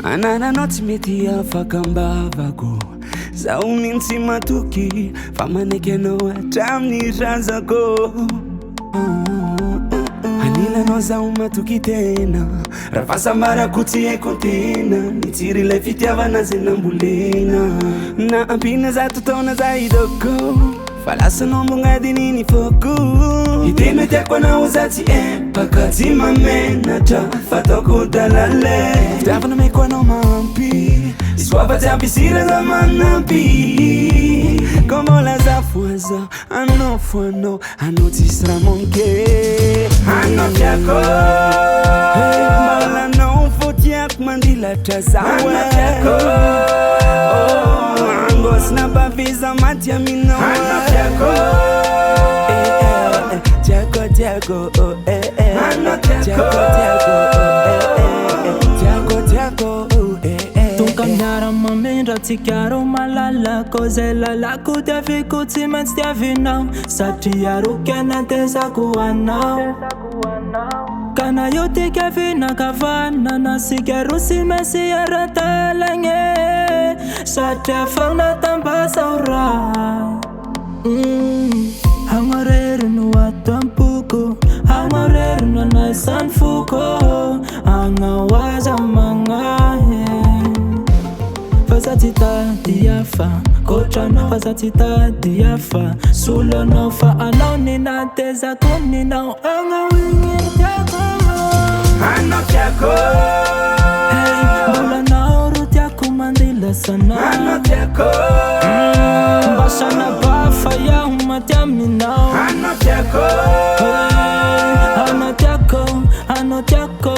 Anananao tsy mety afaka ambavako zaho mintsy matoky fa manaiky anao hatramin'ny razako anilanao zaho matoky tena raha fahasambarako tsy haiko tena nitsiry ilay fitiavana zay nambolena na ampina zato taona za idoko fa lasanao mognadininy foko hiteno tiako anao za tsy empaka tsy mamenatra fataoko dalale fitiavana maiko anao mampy isoafa tsy ampisira za manampy ko mbola za foaza anao foanao anao tsisy raha manke anao tiako mbola anao fo tiako mandilatra za anao tiako angosina baviza maty aminao anao tiako tiako tiako anao tiako tiako tiako Kamyara mamindra tsikaro malala Koze lalako tiaviko tsy maintsy tiavinao Satria rokena tesako anao Kana io tikiavina kavana Nasika rusy mesi aratelegny Satria fagna tambasao raha Hangarerino ato ampoko Hangarerino anaisan'ny foko Agnawaza magnahe Fasatita diafa Kochanao fasatita diafa Sulanao fa anao ninatezako ninao angawingi tiako anao tiako mbola naoro tiako mandila sana anao tiako mbasana bafa yaho maty aminao anao tiako anao tiako anao tiako